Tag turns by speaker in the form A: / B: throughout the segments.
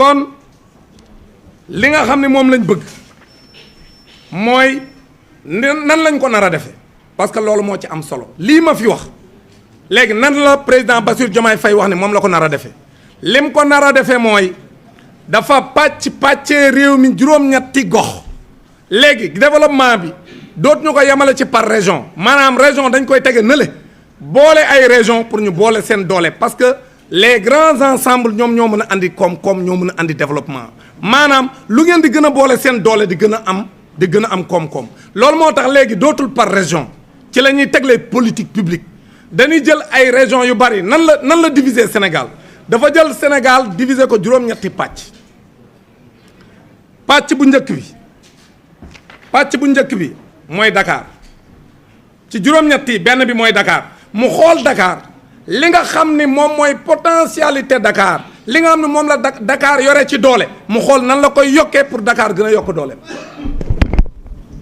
A: kon li nga xam ne moom lañ bëgg mooy nan lañ ko nar a defee parce que loolu moo ci am solo lii ma fi wax léegi nan la président Bassirou Diomaye Faye wax ne moom la ko nar a defee lim ko nar a defee mooy dafa pàccee réew mi juróom-ñetti gox léegi développement bi dootuñu ko yemale ci par région maanaam région dañ koy tege nële boole ay région pour ñu boole seen doole parce que les grands ensembles ñoom ñoo mën a andi koom-koom ñoo mën a andi développement maanaam lu ngeen di gën a boole seen doole di gën a am koom-koom loolu moo tax léegi dootul par région ci la ñuy teglee politique publique dañuy jël ay régions yu bari nan la diviser Sénégal dafa jël Sénégal diviser ko juróom-ñetti pàcc bu njëkk bi mooy Dakar ci juróom-ñetti benn bi mooy Dakar mu xool Dakar li nga xam ni moom mooy potentialité Dakar li nga xam ne moom la Dakar yore ci doole mu xool nan la koy yokkee pour Dakar gën a yokk doole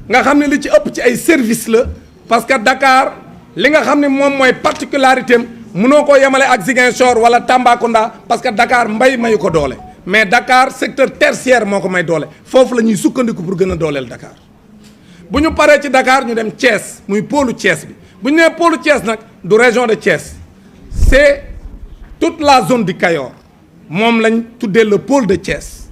A: nga xam ne li ci ëpp ci ay service la parce que Dakar li nga xam ne moom mooy particularité am mënoo koo yemale ak Ziguinchor wala Tambacounda parce que Dakar mbay mayu ko doole mais Dakar secteur tertiaire moo ko may doole foofu la ñuy sukkandiku pour gën a dooleel Dakar bu ñu paree ci Dakar ñu dem Thiès muy pôlu Thiès bi bu ñu nee pôlu Thiès nag du région de Thiès c'est toute la zone du Cayor moom lañ tuddee le pôle de Thiès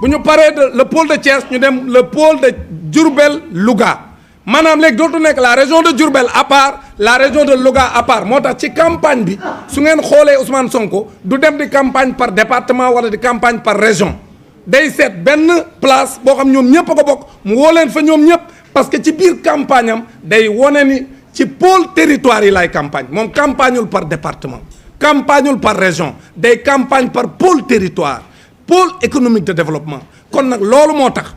A: bu ñu paree le pôle de Thiès ñu dem le pôle de Diourbel Louga maanaam léegi dootu nekk la région de Diourbel à part la région de Louga à part moo tax ci campagne bi su ngeen xoolee Ousmane Sonko du dem di campagne par département wala di campagne par région day seet benn place boo xam ñoom ñëpp a ko bokk mu woo leen fa ñoom ñëpp parce que ci biir campagne am day wone ni ci pôle territoire yi lay campagne moom campagneul par département campagneul par région day campagne par pôle territoire pôle économique de développement kon nag loolu moo tax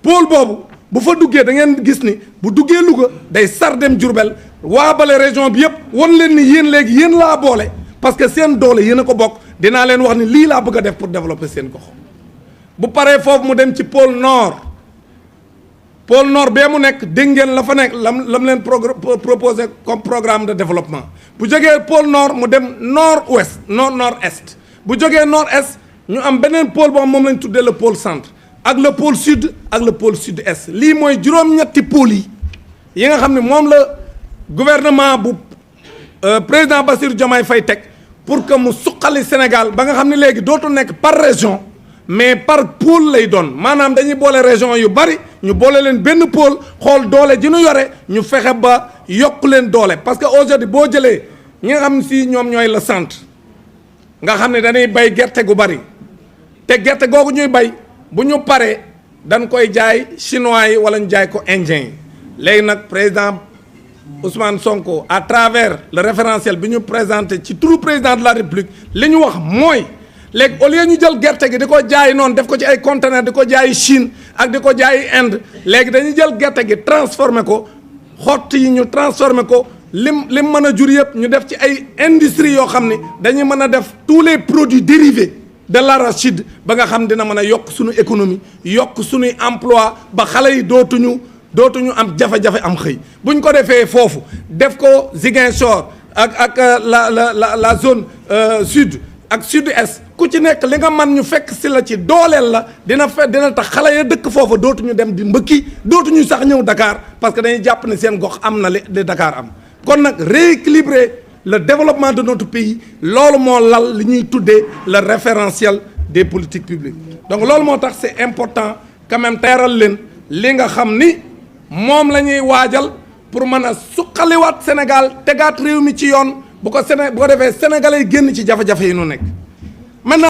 A: pôle boobu bu fa duggee da ngeen gis ni bu duggee Louga day sar dem Diourbel waa bale région bi yëpp won leen ni yéen léegi yéen laa boole parce que seen doole yéen a ko bokk dinaa leen wax ni lii laa bëgg a def pour développer seen gox bu paree foofu mu dem ci pôle nord bee mu nekk dégg ngeen la fa nekk lam leen proposé comme programme de développement bu jógee pôle nord mu dem nord-ouest nord-est bu jógee nord-est ñu am beneen pôle boobu moom lañ tuddee le pôle centre ak le pôle sud ak le pôle sud-est lii mooy juróom-ñetti pôles yi nga xam ne moom la gouvernement bu président Bassirou Diomaye Faye teg pour que mu suqali Sénégal ba nga xam ne léegi dootul nekk par région mais par pôle lay doon maanaam dañuy boole région yu bari ñu boole leen benn pôle xool doole ji ñu yore ñu fexe ba yokk leen doole parce que aujourd'hui boo jëlee ñi nga xam si ñoom ñooy le centre nga xam ne dañuy bay gerte gu bari te gerte googu ñuy bay bu ñu paree dañ koy jaay chinois yi wala ñu jaay ko indien yi léegi nag président Ousmane Sonko à travers le référentiel bi ñu présenté ci turu président de la République li ñu wax mooy léegi au lieu ñu jël gerte gi di ko jaay noonu def ko ci ay conteneurs di ko jaay Chine ak di ko jaay Inde léegi dañuy jël gerte gi transformé ko xott yi ñu transformé ko lim mën a jur yëpp ñu def ci ay industries yoo xam ni dañuy mën a def tous les produits dérivés de l'arachide ba nga xam dina mën a yokk suñu économie yokk suñuy emploi ba xale yi dootuñu am am xëy bu ñu ko defee foofu def ko Ziguinchor ak la zone sud ak sud-est ku ci nekk li nga man ñu fekk si la ci dooleel la dina tax xale ya dëkk foofa dootuñu dem di mbëkki dootuñu sax ñëw Dakar parce que dañuy jàpp ne seen gox am na li Dakar am kon nag rééquilibrer le développement de notre pays loolu moo lal li ñuy tuddee le référentiel des politiques publiques donc loolu moo tax c'est important quand même teeral leen li nga xam ni moom la ñuy waajal pour mën a suqaliwaat Sénégal tegaat réew mi ci yoon bu ko defee sénégalais yi génn ci jafe-jafe yi nu nekk maintenant